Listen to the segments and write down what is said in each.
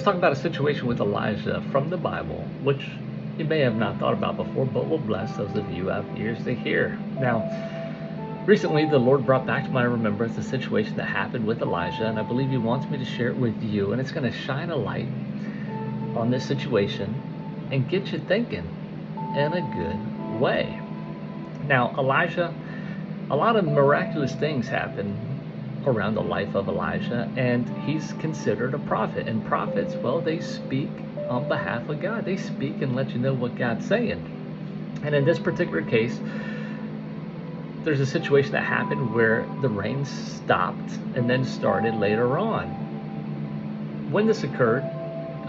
Let's talk about a situation with Elijah from the Bible, which you may have not thought about before, but will bless those of you who have ears to hear. Now, recently the Lord brought back to my remembrance a situation that happened with Elijah, and I believe He wants me to share it with you, and it's going to shine a light on this situation and get you thinking in a good way. Now, Elijah, a lot of miraculous things happen around the life of Elijah, and he's considered a prophet. And prophets, well, they speak on behalf of God. They speak and let you know what God's saying. And in this particular case, there's a situation that happened where the rain stopped and then started later on. When this occurred,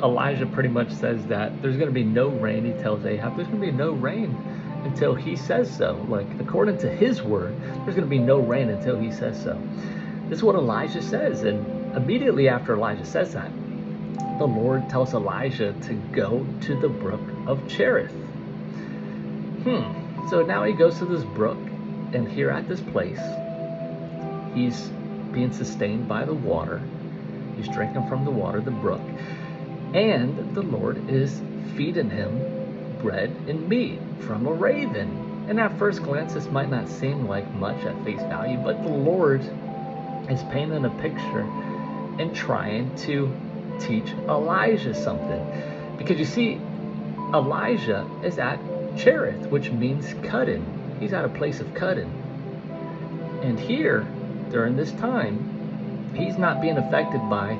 Elijah pretty much says that there's going to be no rain. He tells Ahab there's going to be no rain until he says so. Like, according to his word, there's going to be no rain until he says so. This is what Elijah says. And immediately after Elijah says that, the Lord tells Elijah to go to the brook of Cherith. So now he goes to this brook, and here at this place, he's being sustained by the water. He's drinking from the water, the brook. And the Lord is feeding him bread and meat from a raven. And at first glance, this might not seem like much at face value, but the Lord is painting a picture and trying to teach Elijah something. Because you see, Elijah is at Cherith, which means cutting. He's at a place of cutting. And here, during this time, he's not being affected by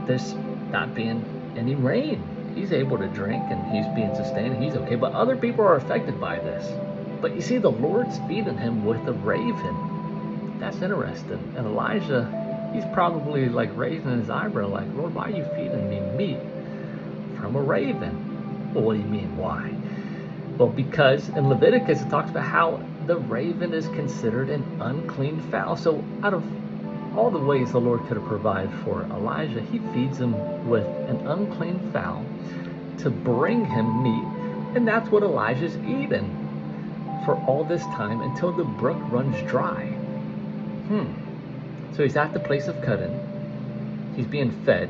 this not being any rain. He's able to drink and he's being sustained and he's okay. But other people are affected by this. But you see, the Lord's feeding him with a raven. That's interesting. And Elijah, he's probably like raising his eyebrow like, Lord, why are you feeding me meat from a raven? Well, what do you mean, why? Well, because in Leviticus it talks about how the raven is considered an unclean fowl. So out of all the ways the Lord could have provided for Elijah, he feeds him with an unclean fowl to bring him meat. And that's what Elijah's eating for all this time until the brook runs dry. So he's at the place of cutting. He's being fed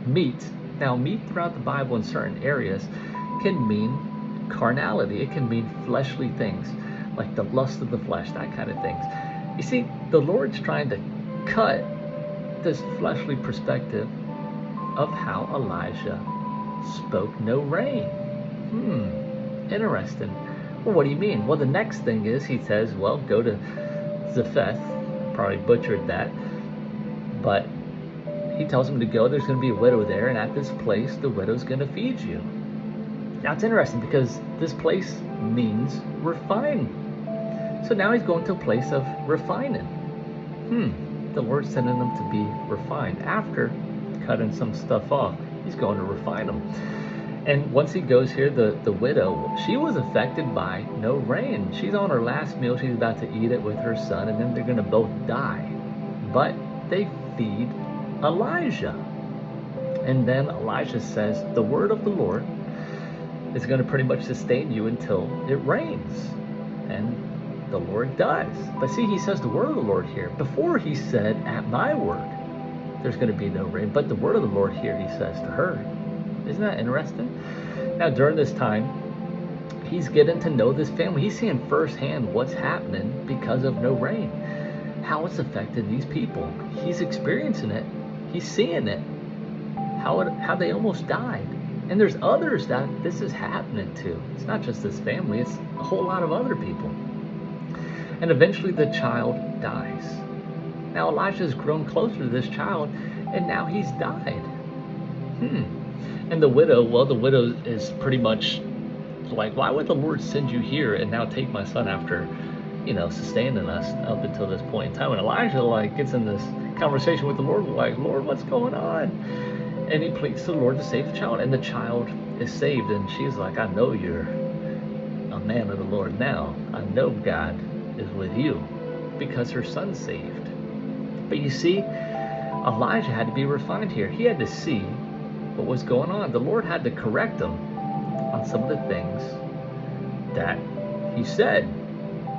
meat. Now, meat throughout the Bible in certain areas can mean carnality. It can mean fleshly things, like the lust of the flesh, that kind of things. You see, the Lord's trying to cut this fleshly perspective of how Elijah spoke no rain. Interesting. Well, what do you mean? Well, the next thing is he says, well, go to Zepheth. Probably butchered that, but he tells him to go. There's going to be a widow there, and at this place the widow's going to feed you. Now it's interesting because this place means refine. So now he's going to a place of refining. The Lord's sending him to be refined. After cutting some stuff off, he's going to refine them. And once he goes here, the widow, she was affected by no rain. She's on her last meal. She's about to eat it with her son, and then they're going to both die. But they feed Elijah. And then Elijah says, the word of the Lord is going to pretty much sustain you until it rains. And the Lord does. But see, he says the word of the Lord here. Before he said, at my word, there's going to be no rain. But the word of the Lord here, he says to her. Isn't that interesting? Now, during this time, he's getting to know this family. He's seeing firsthand what's happening because of no rain, how it's affected these people. He's experiencing it. He's seeing it, how they almost died. And there's others that this is happening to. It's not just this family. It's a whole lot of other people. And eventually the child dies. Now, Elijah's grown closer to this child, and now he's died. And the widow, well, the widow is pretty much like, why would the Lord send you here and now take my son after, sustaining us up until this point in time? And Elijah, gets in this conversation with the Lord, like, Lord, what's going on? And he pleads to the Lord to save the child, and the child is saved. And she's like, I know you're a man of the Lord now. I know God is with you, because her son's saved. But you see, Elijah had to be refined here. He had to see what was going on. The Lord had to correct him on some of the things that he said,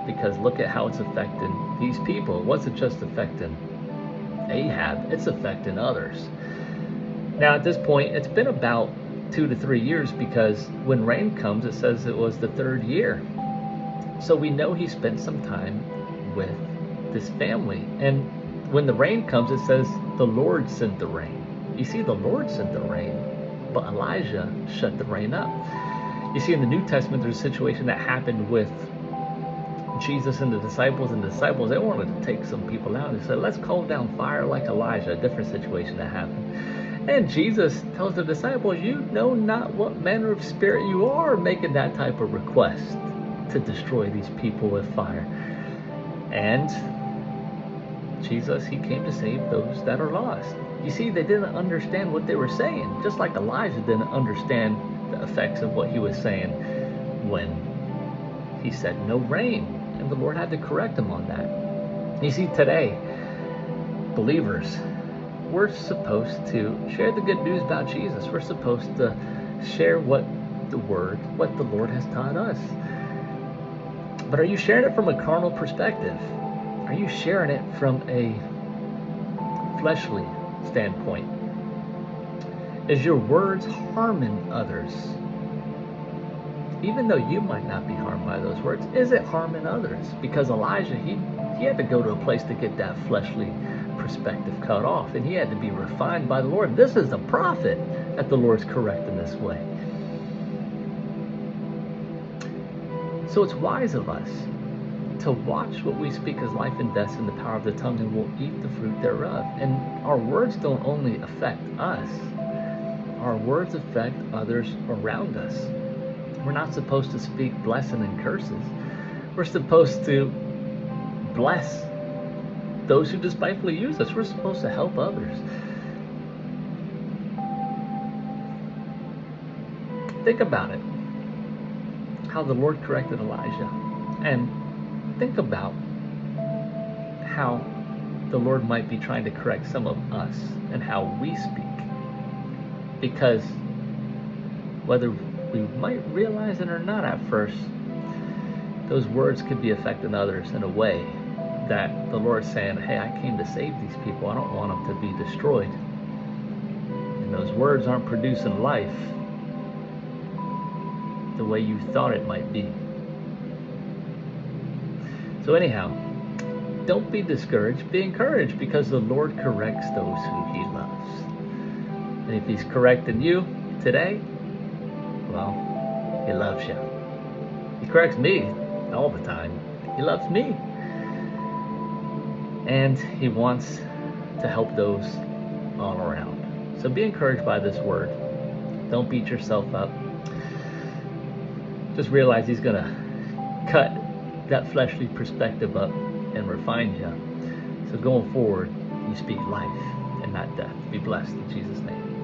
because look at how it's affecting these people. It wasn't just affecting Ahab, it's affecting others. Now at this point, it's been about 2 to 3 years, because when rain comes, it says it was the 3rd year. So we know he spent some time with this family. And when the rain comes, it says the Lord sent the rain. You see, the Lord sent the rain, but Elijah shut the rain up. You see, in the New Testament, there's a situation that happened with Jesus and the disciples. And the disciples, they wanted to take some people out. They said, let's call down fire like Elijah. A different situation that happened. And Jesus tells the disciples, you know not what manner of spirit you are, making that type of request to destroy these people with fire. And Jesus, he came to save those that are lost. You see, they didn't understand what they were saying, just like Elijah didn't understand the effects of what he was saying when he said no rain, and the Lord had to correct him on that. You see, today, believers, we're supposed to share the good news about Jesus. We're supposed to share what the Lord has taught us. But are you sharing it from a carnal perspective? Are you sharing it from a fleshly standpoint? Is your words harming others? Even though you might not be harmed by those words, is it harming others? Because Elijah, he had to go to a place to get that fleshly perspective cut off, and he had to be refined by the Lord. This is the prophet that the Lord's correcting this way. So it's wise of us to watch what we speak, as life and death in the power of the tongue, and we'll eat the fruit thereof. And our words don't only affect us, our words affect others around us. We're not supposed to speak blessing and curses. We're supposed to bless those who despitefully use us. We're supposed to help others. Think about it, how the Lord corrected Elijah. And think about how the Lord might be trying to correct some of us and how we speak. Because whether we might realize it or not at first, those words could be affecting others in a way that the Lord's saying, hey, I came to save these people. I don't want them to be destroyed. And those words aren't producing life the way you thought it might be. So anyhow, don't be discouraged. Be encouraged, because the Lord corrects those who he loves. And if he's correcting you today, well, he loves you. He corrects me all the time. He loves me. And he wants to help those all around. So be encouraged by this word. Don't beat yourself up. Just realize he's going to cut that fleshly perspective up and refine you. So going forward, you speak life and not death. Be blessed in Jesus' name.